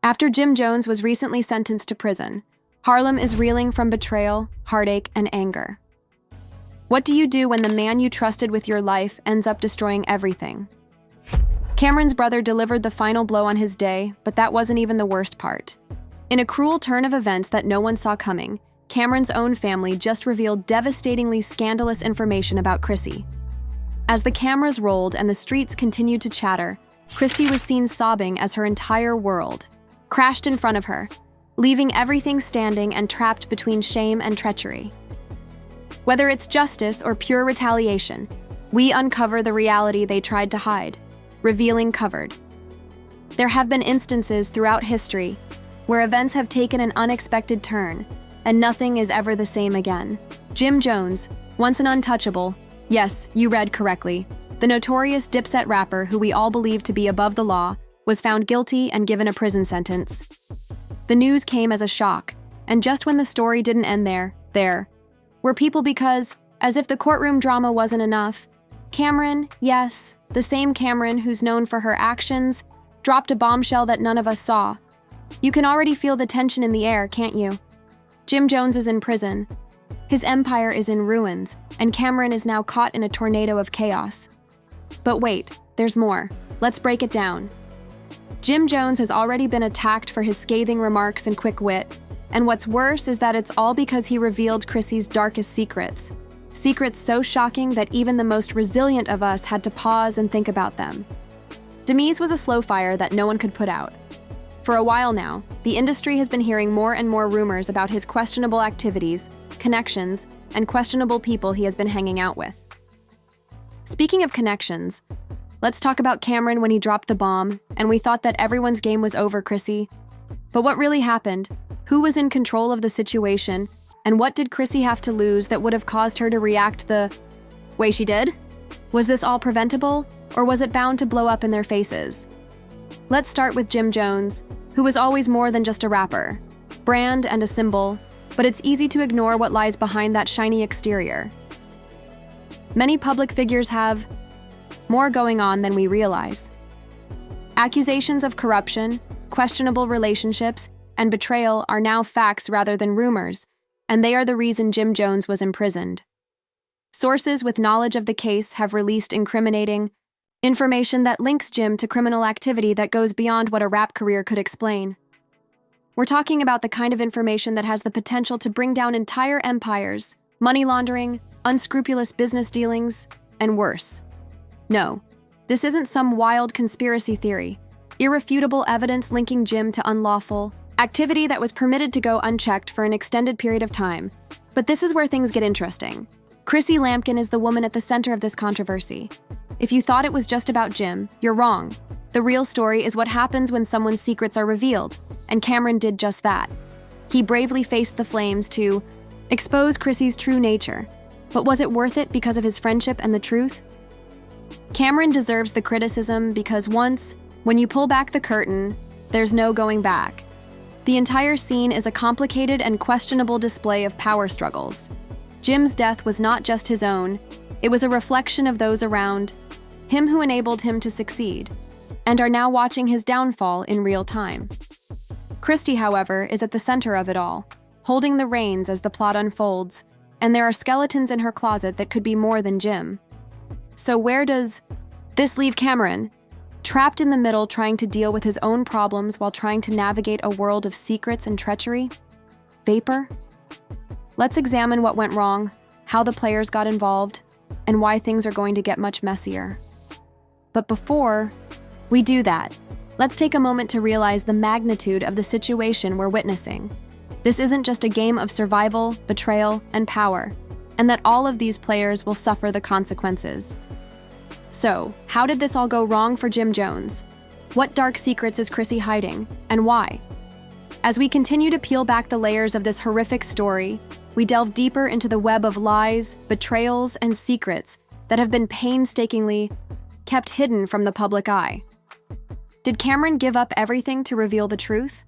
After Jim Jones was recently sentenced to prison, Harlem is reeling from betrayal, heartache, and anger. What do you do when the man you trusted with your life ends up destroying everything? Cameron's brother delivered the final blow on his day, but that wasn't even the worst part. In a cruel turn of events that no one saw coming, Cameron's own family just revealed devastatingly scandalous information about Chrissy. As the cameras rolled and the streets continued to chatter, Chrissy was seen sobbing as her entire world crashed in front of her, leaving everything standing and trapped between shame and treachery. Whether it's justice or pure retaliation, we uncover the reality they tried to hide, revealing Covered. There have been instances throughout history where events have taken an unexpected turn, and nothing is ever the same again. Jim Jones, once an untouchable, yes, you read correctly, the notorious Dipset rapper who we all believe to be above the law, was found guilty and given a prison sentence. The news came as a shock, and just when the story didn't end there were people because, as if the courtroom drama wasn't enough, Cameron, yes, the same Cameron who's known for her actions, dropped a bombshell that none of us saw. You can already feel the tension in the air, can't you? Jim Jones is in prison. His empire is in ruins, and Cameron is now caught in a tornado of chaos. But wait, there's more. Let's break it down. Jim Jones has already been attacked for his scathing remarks and quick wit, and what's worse is that it's all because he revealed Chrissy's darkest secrets. Secrets so shocking that even the most resilient of us had to pause and think about them. Demise was a slow fire that no one could put out. For a while now, the industry has been hearing more and more rumors about his questionable activities, connections, and questionable people he has been hanging out with. Speaking of connections, let's talk about Cameron when he dropped the bomb, and we thought that everyone's game was over, Chrissy. But what really happened? Who was in control of the situation? And what did Chrissy have to lose that would have caused her to react the way she did? Was this all preventable, or was it bound to blow up in their faces? Let's start with Jim Jones, who was always more than just a rapper, brand and a symbol, but it's easy to ignore what lies behind that shiny exterior. Many public figures have more going on than we realize. Accusations of corruption, questionable relationships, and betrayal are now facts rather than rumors, and they are the reason Jim Jones was imprisoned. Sources with knowledge of the case have released incriminating information that links Jim to criminal activity that goes beyond what a rap career could explain. We're talking about the kind of information that has the potential to bring down entire empires, money laundering, unscrupulous business dealings, and worse. No, this isn't some wild conspiracy theory, irrefutable evidence linking Jim to unlawful activity that was permitted to go unchecked for an extended period of time. But this is where things get interesting. Chrissy Lampkin is the woman at the center of this controversy. If you thought it was just about Jim, you're wrong. The real story is what happens when someone's secrets are revealed, and Cameron did just that. He bravely faced the flames to expose Chrissy's true nature. But was it worth it because of his friendship and the truth? Cameron deserves the criticism because once, when you pull back the curtain, there's no going back. The entire scene is a complicated and questionable display of power struggles. Jim's death was not just his own, it was a reflection of those around him who enabled him to succeed, and are now watching his downfall in real time. Chrissy, however, is at the center of it all, holding the reins as the plot unfolds, and there are skeletons in her closet that could be more than Jim. So where does this leave Cameron? Trapped in the middle trying to deal with his own problems while trying to navigate a world of secrets and treachery? Vapor? Let's examine what went wrong, how the players got involved, and why things are going to get much messier. But before we do that, let's take a moment to realize the magnitude of the situation we're witnessing. This isn't just a game of survival, betrayal, and power, and that all of these players will suffer the consequences. So, how did this all go wrong for Jim Jones? What dark secrets is Chrissy hiding, and why? As we continue to peel back the layers of this horrific story, we delve deeper into the web of lies, betrayals, and secrets that have been painstakingly kept hidden from the public eye. Did Cameron give up everything to reveal the truth?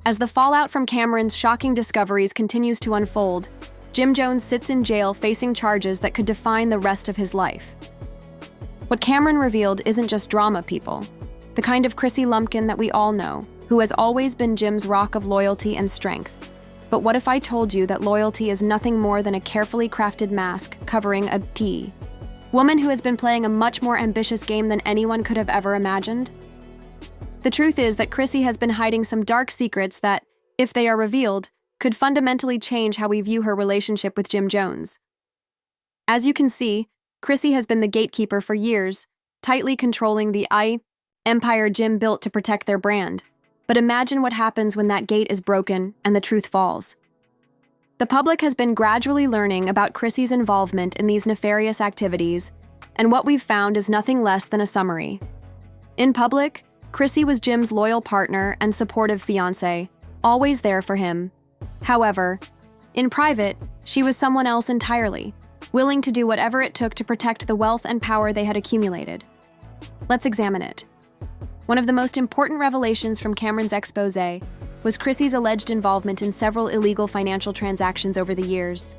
As the fallout from Cameron's shocking discoveries continues to unfold, Jim Jones sits in jail facing charges that could define the rest of his life. What Cameron revealed isn't just drama, people. The kind of Chrissy Lumpkin that we all know, who has always been Jim's rock of loyalty and strength. But what if I told you that loyalty is nothing more than a carefully crafted mask covering a woman who has been playing a much more ambitious game than anyone could have ever imagined? The truth is that Chrissy has been hiding some dark secrets that, if they are revealed, could fundamentally change how we view her relationship with Jim Jones. As you can see, Chrissy has been the gatekeeper for years, tightly controlling the empire Jim built to protect their brand. But imagine what happens when that gate is broken and the truth falls. The public has been gradually learning about Chrissy's involvement in these nefarious activities, and what we've found is nothing less than a summary. In public, Chrissy was Jim's loyal partner and supportive fiancé, always there for him. However, in private, she was someone else entirely, willing to do whatever it took to protect the wealth and power they had accumulated. Let's examine it. One of the most important revelations from Cameron's exposé was Chrissy's alleged involvement in several illegal financial transactions over the years.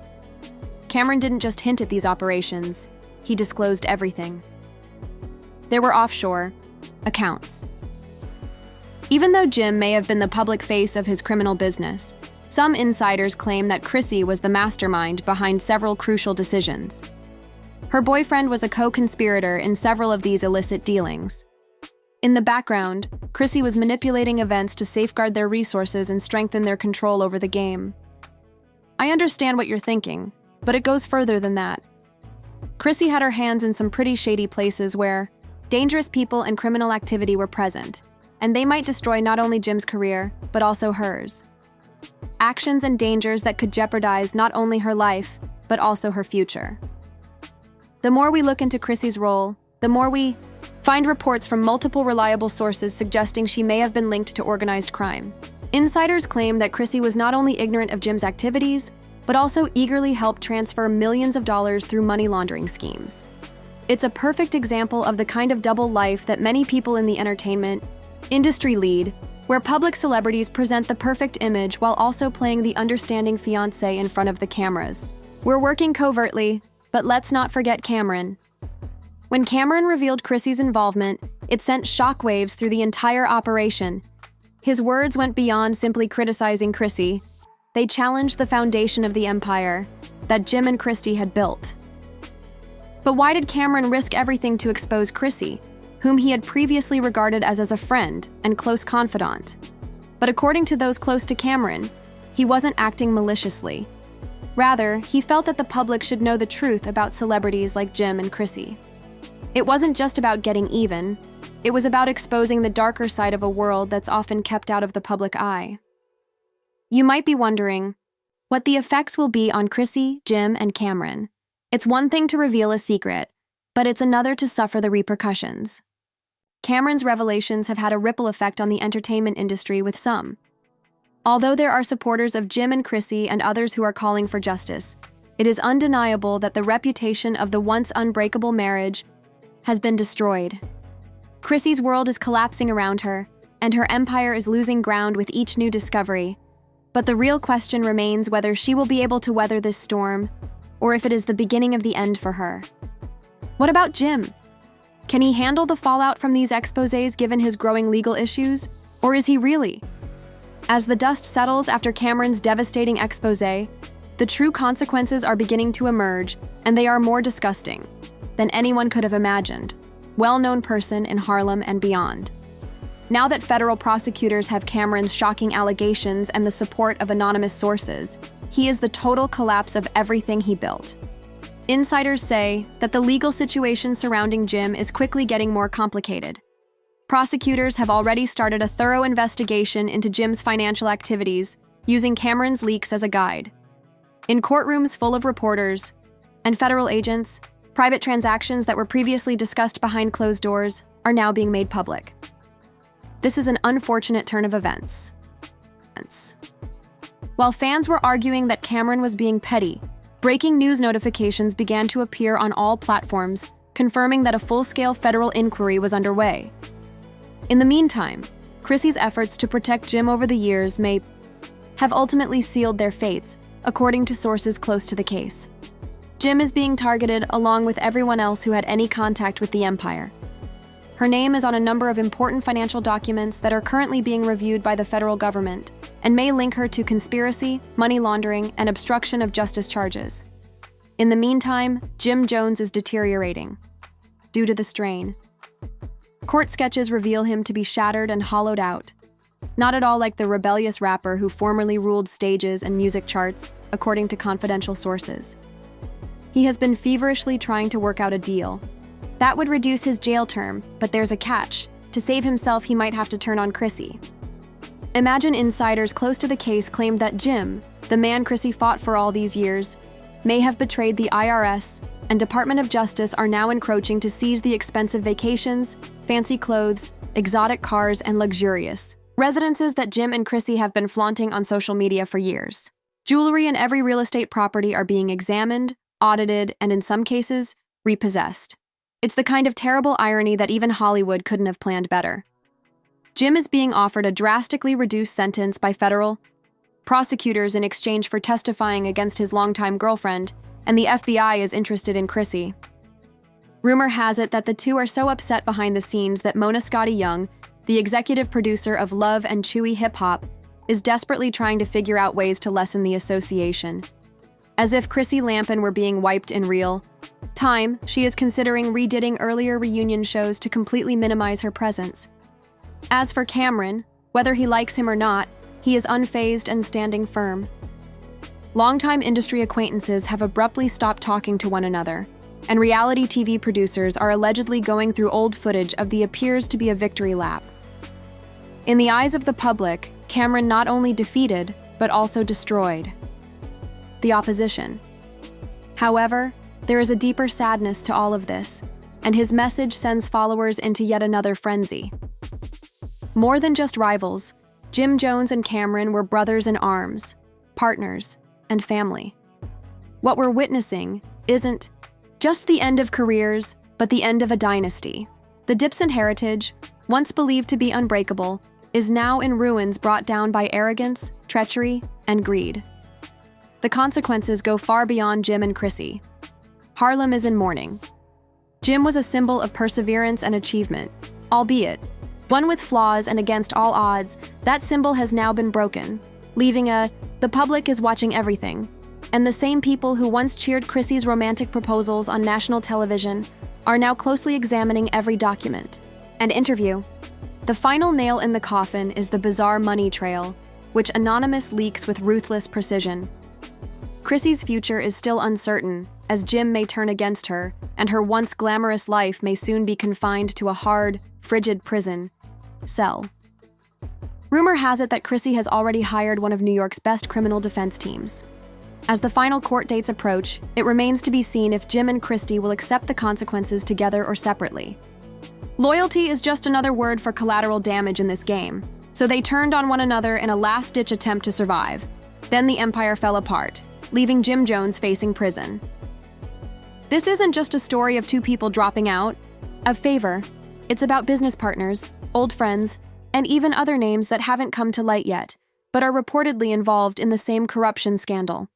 Cameron didn't just hint at these operations, he disclosed everything. There were offshore accounts. Even though Jim may have been the public face of his criminal business, some insiders claim that Chrissy was the mastermind behind several crucial decisions. Her boyfriend was a co-conspirator in several of these illicit dealings. In the background, Chrissy was manipulating events to safeguard their resources and strengthen their control over the game. I understand what you're thinking, but it goes further than that. Chrissy had her hands in some pretty shady places where dangerous people and criminal activity were present, and they might destroy not only Jim's career, but also hers. Actions and dangers that could jeopardize not only her life, but also her future. The more we look into Chrissy's role, the more we find reports from multiple reliable sources suggesting she may have been linked to organized crime. Insiders claim that Chrissy was not only ignorant of Jim's activities, but also eagerly helped transfer millions of dollars through money laundering schemes. It's a perfect example of the kind of double life that many people in the entertainment industry lead, where public celebrities present the perfect image while also playing the understanding fiancé in front of the cameras. We're working covertly, but let's not forget Cameron. When Cameron revealed Chrissy's involvement, it sent shockwaves through the entire operation. His words went beyond simply criticizing Chrissy. They challenged the foundation of the empire that Jim and Christy had built. But why did Cameron risk everything to expose Chrissy, whom he had previously regarded as a friend and close confidant? But according to those close to Cameron, he wasn't acting maliciously. Rather, he felt that the public should know the truth about celebrities like Jim and Chrissy. It wasn't just about getting even, it was about exposing the darker side of a world that's often kept out of the public eye. You might be wondering what the effects will be on Chrissy, Jim, and Cameron. It's one thing to reveal a secret, but it's another to suffer the repercussions. Cameron's revelations have had a ripple effect on the entertainment industry with some. Although there are supporters of Jim and Chrissy and others who are calling for justice, it is undeniable that the reputation of the once unbreakable marriage has been destroyed. Chrissy's world is collapsing around her, and her empire is losing ground with each new discovery. But the real question remains whether she will be able to weather this storm, or if it is the beginning of the end for her. What about Jim? Can he handle the fallout from these exposés given his growing legal issues, or is he really? As the dust settles after Cameron's devastating exposé, the true consequences are beginning to emerge, and they are more disgusting than anyone could have imagined. Well-known person in Harlem and beyond. Now that federal prosecutors have Cameron's shocking allegations and the support of anonymous sources, he is the total collapse of everything he built. Insiders say that the legal situation surrounding Jim is quickly getting more complicated. Prosecutors have already started a thorough investigation into Jim's financial activities, using Cameron's leaks as a guide. In courtrooms full of reporters and federal agents, private transactions that were previously discussed behind closed doors are now being made public. This is an unfortunate turn of events. While fans were arguing that Cameron was being petty, breaking news notifications began to appear on all platforms, confirming that a full-scale federal inquiry was underway. In the meantime, Chrissy's efforts to protect Jim over the years may have ultimately sealed their fates, according to sources close to the case. Jim is being targeted along with everyone else who had any contact with the empire. Her name is on a number of important financial documents that are currently being reviewed by the federal government and may link her to conspiracy, money laundering, and obstruction of justice charges. In the meantime, Jim Jones is deteriorating due to the strain. Court sketches reveal him to be shattered and hollowed out, not at all like the rebellious rapper who formerly ruled stages and music charts, according to confidential sources. He has been feverishly trying to work out a deal. That would reduce his jail term, but there's a catch. To save himself, he might have to turn on Chrissy. Imagine insiders close to the case claimed that Jim, the man Chrissy fought for all these years, may have betrayed the IRS, and Department of Justice are now encroaching to seize the expensive vacations, fancy clothes, exotic cars, and luxurious residences that Jim and Chrissy have been flaunting on social media for years. Jewelry and every real estate property are being examined, audited, and in some cases, repossessed. It's the kind of terrible irony that even Hollywood couldn't have planned better. Jim is being offered a drastically reduced sentence by federal prosecutors in exchange for testifying against his longtime girlfriend, and the FBI is interested in Chrissy. Rumor has it that the two are so upset behind the scenes that Mona Scotty Young, the executive producer of Love and Chewy Hip Hop, is desperately trying to figure out ways to lessen the association. As if Chrissy Lampin were being wiped in real time, she is considering redidding earlier reunion shows to completely minimize her presence. As for Cameron, whether he likes him or not, he is unfazed and standing firm. Longtime industry acquaintances have abruptly stopped talking to one another, and reality TV producers are allegedly going through old footage of the appears to be a victory lap. In the eyes of the public, Cameron not only defeated, but also destroyed the opposition. However, there is a deeper sadness to all of this, and his message sends followers into yet another frenzy. More than just rivals, Jim Jones and Cameron were brothers in arms, partners, and family. What we're witnessing isn't just the end of careers, but the end of a dynasty. The Dipson heritage, once believed to be unbreakable, is now in ruins brought down by arrogance, treachery, and greed. The consequences go far beyond Jim and Chrissy. Harlem is in mourning. Jim was a symbol of perseverance and achievement, albeit one with flaws, and against all odds, that symbol has now been broken, leaving the public is watching everything. And the same people who once cheered Chrissy's romantic proposals on national television are now closely examining every document and interview. The final nail in the coffin is the bizarre money trail, which Anonymous leaks with ruthless precision. Chrissy's future is still uncertain, as Jim may turn against her, and her once glamorous life may soon be confined to a hard, frigid prison cell. Rumor has it that Chrissy has already hired one of New York's best criminal defense teams. As the final court dates approach, it remains to be seen if Jim and Christy will accept the consequences together or separately. Loyalty is just another word for collateral damage in this game, so they turned on one another in a last-ditch attempt to survive. Then the empire fell apart, leaving Jim Jones facing prison. This isn't just a story of two people dropping out of favor. It's about business partners, old friends, and even other names that haven't come to light yet, but are reportedly involved in the same corruption scandal.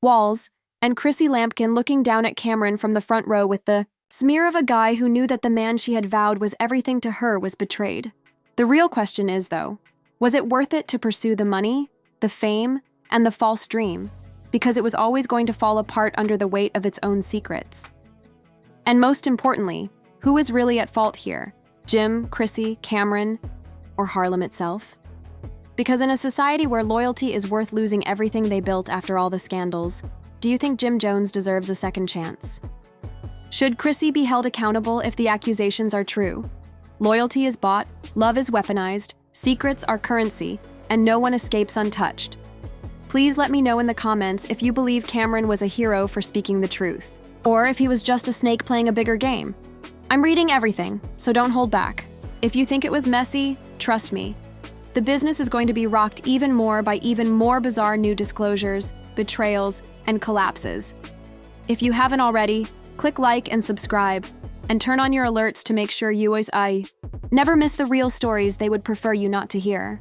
Walls, and Chrissy Lampkin looking down at Cameron from the front row with the smear of a guy who knew that the man she had vowed was everything to her was betrayed. The real question is, though, was it worth it to pursue the money, the fame, and the false dream, because it was always going to fall apart under the weight of its own secrets? And most importantly, who is really at fault here? Jim, Chrissy, Cameron, or Harlem itself? Because in a society where loyalty is worth losing everything they built after all the scandals, do you think Jim Jones deserves a second chance? Should Chrissy be held accountable if the accusations are true? Loyalty is bought, love is weaponized, secrets are currency, and no one escapes untouched. Please let me know in the comments if you believe Cameron was a hero for speaking the truth, or if he was just a snake playing a bigger game. I'm reading everything, so don't hold back. If you think it was messy, trust me. The business is going to be rocked even more by even more bizarre new disclosures, betrayals, and collapses. If you haven't already, click like and subscribe, and turn on your alerts to make sure you always never miss the real stories they would prefer you not to hear.